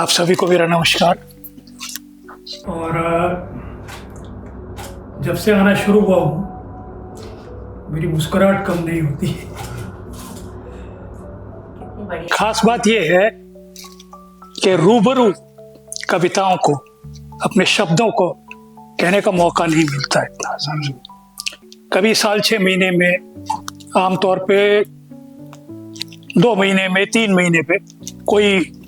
आप सभी को मेरा नमस्कार। और जब से आना शुरू हुआ हूँ मेरी मुस्कुराहट कम नहीं होती। खास बात यह है कि रूबरू कविताओं को, अपने शब्दों को कहने का मौका नहीं मिलता है इतना आसान। कभी साल 6 महीने में, आमतौर पे 2 महीने में, 3 महीने पे कोई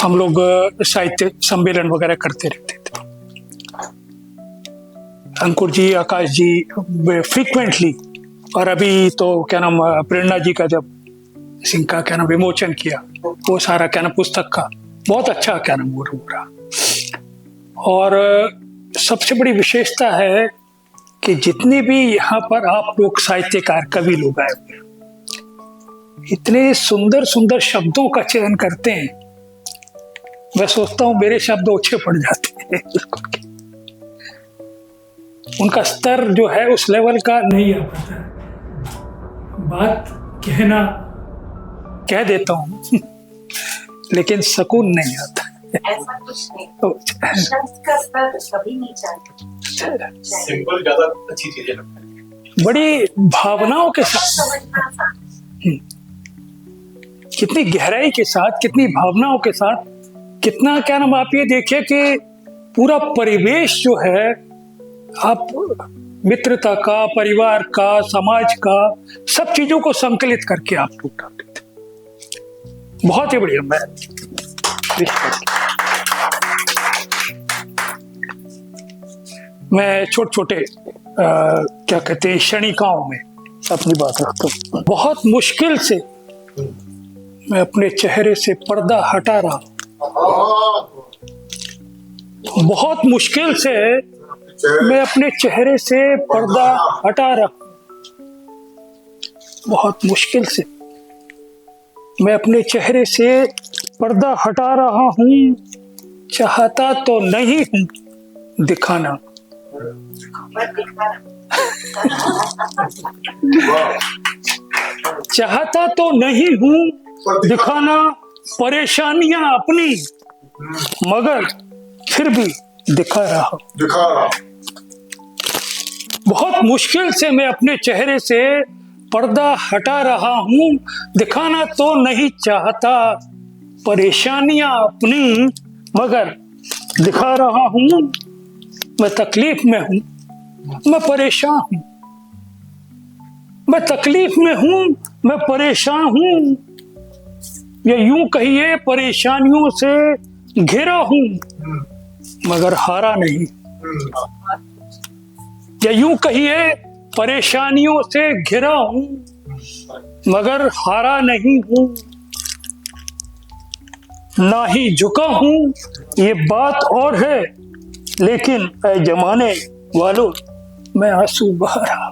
हम लोग साहित्य सम्मेलन वगैरह करते रहते थे। अंकुर जी, आकाश जी फ्रीक्वेंटली, और अभी तो क्या नाम प्रेरणा जी का जब सिंह का क्या नाम विमोचन किया, वो सारा क्या नाम पुस्तक का बहुत अच्छा क्या नाम वो रहा। और सबसे बड़ी विशेषता है कि जितने भी यहाँ पर आप लोग साहित्यकार कवि लोग आए हुए, इतने सुंदर सुंदर शब्दों का चयन करते हैं। मैं सोचता हूँ मेरे शब्द ओछे पड़ जाते हैं। उनका स्तर जो है उस लेवल का नहीं आ पाता। बात कहना कह देता हूँ लेकिन सुकून नहीं आता। ऐसा कुछ नहीं, शब्द का स्तर कभी नहीं चाहिए। सिंपल ज्यादा अच्छी चीजें लगता है। बड़ी भावनाओं के साथ, कितनी गहराई के साथ, कितनी भावनाओं के साथ, कितना क्या नाम आप ये देखिए कि पूरा परिवेश जो है, आप मित्रता का, परिवार का, समाज का, सब चीजों को संकलित करके आप लोग डालते थे। बहुत ही बढ़िया। मैं छोटे छोटे क्या कहते हैं क्षणिकाओं में अपनी बात रखता हूँ। बहुत मुश्किल से मैं अपने चेहरे से पर्दा हटा रहा, बहुत मुश्किल से मैं अपने चेहरे से पर्दा हटा रहा, बहुत मुश्किल से मैं अपने चेहरे से पर्दा हटा रहा हूँ। चाहता तो नहीं हूँ दिखाना, चाहता तो नहीं हूँ दिखाना परेशानियां अपनी, मगर फिर भी दिखा रहा। बहुत मुश्किल से मैं अपने चेहरे से पर्दा हटा रहा हूँ, दिखाना तो नहीं चाहता परेशानियां अपनी, मगर दिखा रहा हूँ। मैं तकलीफ में हूँ, मैं परेशान हूँ, मैं तकलीफ में हूँ, मैं परेशान हूँ, या यूं कहिए परेशानियों से घिरा हूं मगर हारा नहीं, या यूं कहिए परेशानियों से घिरा हूं मगर हारा नहीं हूं, ना ही झुका हूं ये बात और है, लेकिन ऐ जमाने वालों मैं आंसू बहा रहा।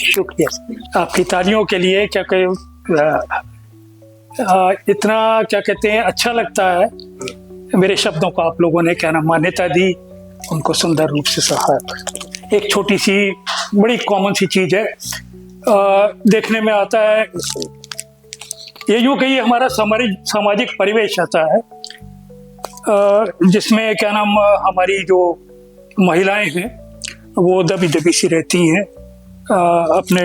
शुक्रिया आपकी तालियों के लिए। क्या कहे, इतना क्या कहते हैं अच्छा लगता है। मेरे शब्दों को आप लोगों ने क्या नाम मान्यता दी, उनको सुंदर रूप से सराहा। एक छोटी सी बड़ी कॉमन सी चीज है, देखने में आता है, ये यूं कहिए हमारा सामाजिक परिवेश आता है, जिसमें क्या नाम हमारी जो महिलाएं हैं वो दबी दबी सी रहती हैं, अपने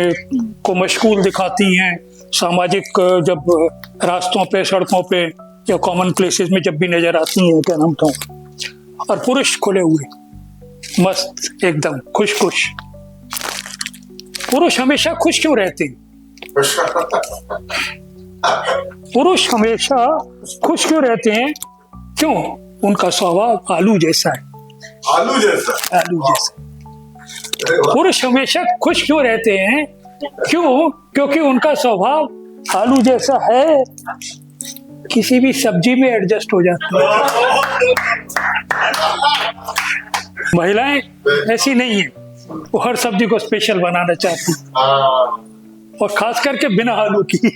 को मशगूल दिखाती हैं। सामाजिक जब रास्तों पे, सड़कों पे या कॉमन प्लेसेस में जब भी नजर आती हैं, क्या नाम था, और पुरुष खुले हुए, मस्त, एकदम खुश खुश। पुरुष हमेशा खुश क्यों रहते हैं? पुरुष हमेशा खुश क्यों रहते हैं? क्यों? उनका स्वभाव आलू जैसा है। आलू जैसा? आलू जैसा। पुरुष हमेशा खुश क्यों रहते हैं? क्यों? क्योंकि उनका स्वभाव आलू जैसा है, किसी भी सब्जी में एडजस्ट हो जाते हैं। महिलाएं ऐसी नहीं है, वो हर सब्जी को स्पेशल बनाना चाहती, और खास करके बिना आलू की।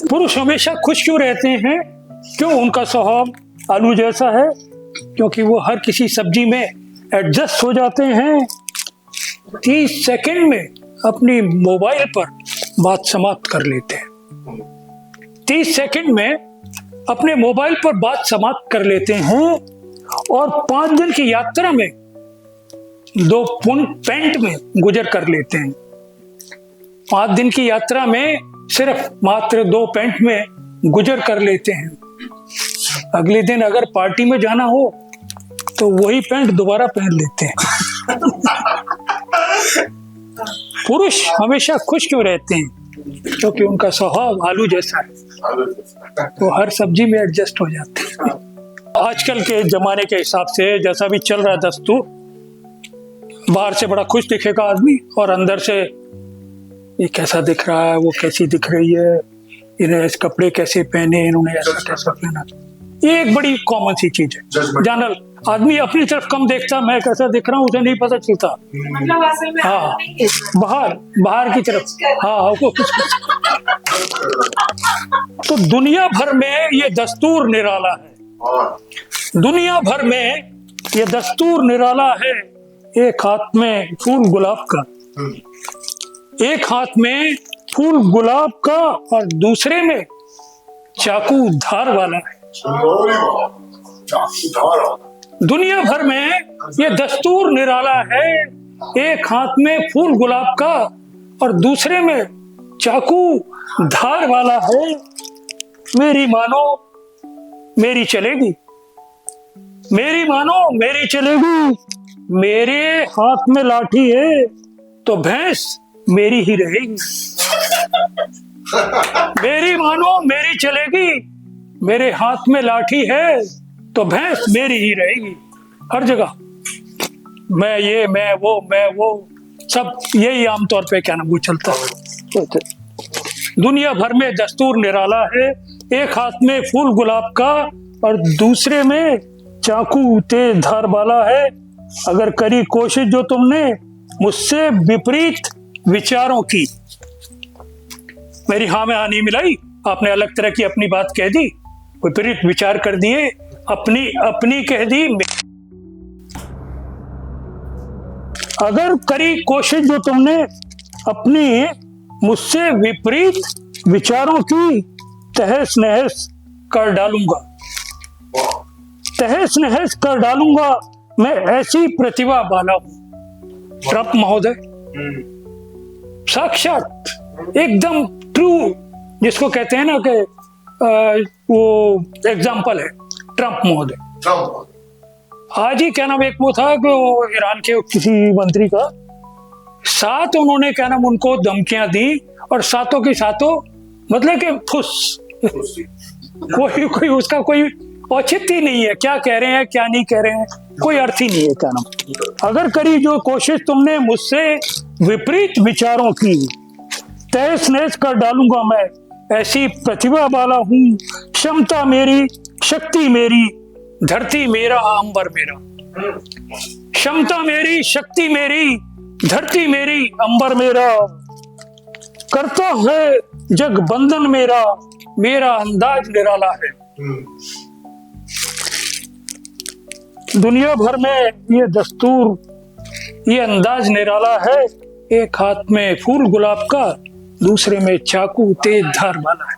पुरुष हमेशा खुश क्यों रहते हैं? क्यों? उनका स्वभाव आलू जैसा है, क्योंकि वो हर किसी सब्जी में एडजस्ट हो जाते हैं। 30 सेकंड में अपनी मोबाइल पर बात समाप्त कर लेते हैं। 30 सेकंड में अपने मोबाइल पर बात समाप्त कर लेते हैं और 5 दिन की यात्रा में 2 पेंट में गुजर कर लेते हैं। 5 दिन की यात्रा में सिर्फ मात्र 2 पेंट में गुजर कर लेते हैं। अगले दिन अगर पार्टी में जाना हो तो वही पैंट दोबारा पहन लेते हैं। पुरुष हमेशा खुश क्यों रहते हैं? क्योंकि उनका स्वभाव आलू जैसा है, वो हर सब्जी में एडजस्ट हो जाते हैं। आजकल के जमाने के हिसाब से जैसा भी चल रहा है दस्तूर, बाहर से बड़ा खुश दिखेगा आदमी और अंदर से ये कैसा दिख रहा है, वो कैसी दिख रही है, इन्हें इस कपड़े कैसे पहने, इन्होंने ऐसा कैसा पहना। ये एक बड़ी कॉमन सी चीज है। जानल आदमी अपनी तरफ कम देखता, मैं कैसा दिख रहा हूँ उसे नहीं पता चलता। मतलब असल में हाँ, बाहर की तरफ। हाँ, वो तो दुनिया भर में ये दस्तूर निराला है। दुनिया भर में ये दस्तूर निराला है। एक हाथ में फूल गुलाब का, एक हाथ में फूल गुलाब का और दूसरे में चाकू धार वाला है। दुनिया भर में ये दस्तूर निराला है। एक हाथ में फूल गुलाब का और दूसरे में चाकू धार वाला है। मेरी मानो मेरी चलेगी, मेरी मानो मेरी चलेगी। मेरे हाथ में लाठी है तो भैंस मेरी ही रहेगी। मेरी मानो मेरी चलेगी, मेरे हाथ में लाठी है तो भैंस मेरी ही रहेगी। हर जगह मैं ये, मैं वो सब यही आमतौर पे क्या नाम वो चलता है। दुनिया भर में दस्तूर निराला है। एक हाथ में फूल गुलाब का और दूसरे में चाकू तेज धार वाला है। अगर करी कोशिश जो तुमने मुझसे विपरीत विचारों की, मेरी हाँ में हाँ नहीं मिलाई, आपने अलग तरह की अपनी बात कह दी, विपरीत विचार कर दिए, अपनी कह दी। अगर करी कोशिश जो तुमने अपनी मुझसे विपरीत विचारों की, तहस नहस कर डालूंगा, तहस नहस कर डालूंगा। मैं ऐसी प्रतिभा वाला हूं। ट्रंप महोदय साक्षात एकदम ट्रू, जिसको कहते हैं ना कि वो एग्जाम्पल है ट्रंप महोदय। आज ही क्या नाम एक वो था कि वो ईरान के किसी मंत्री का 7 उन्होंने क्या नाम उनको धमकियां दी और सातों की सातों मतलब कि फुस। कोई उसका कोई औचित्य ही नहीं है, क्या कह रहे हैं क्या नहीं कह रहे हैं, कोई अर्थ ही नहीं है क्या नाम। अगर करी जो कोशिश तुमने मुझसे विपरीत विचारों की, तहस नहस कर डालूंगा। मैं ऐसी प्रतिभा वाला हूं। क्षमता मेरी, शक्ति मेरी, धरती मेरा अंबर मेरा। क्षमता मेरी, शक्ति मेरी, धरती मेरी, अंबर मेरा। करता है जग बंधन मेरा, मेरा अंदाज निराला है। दुनिया भर में ये दस्तूर, ये अंदाज निराला है। एक हाथ में फूल गुलाब का, दूसरे में चाकू तेज धार वाला है।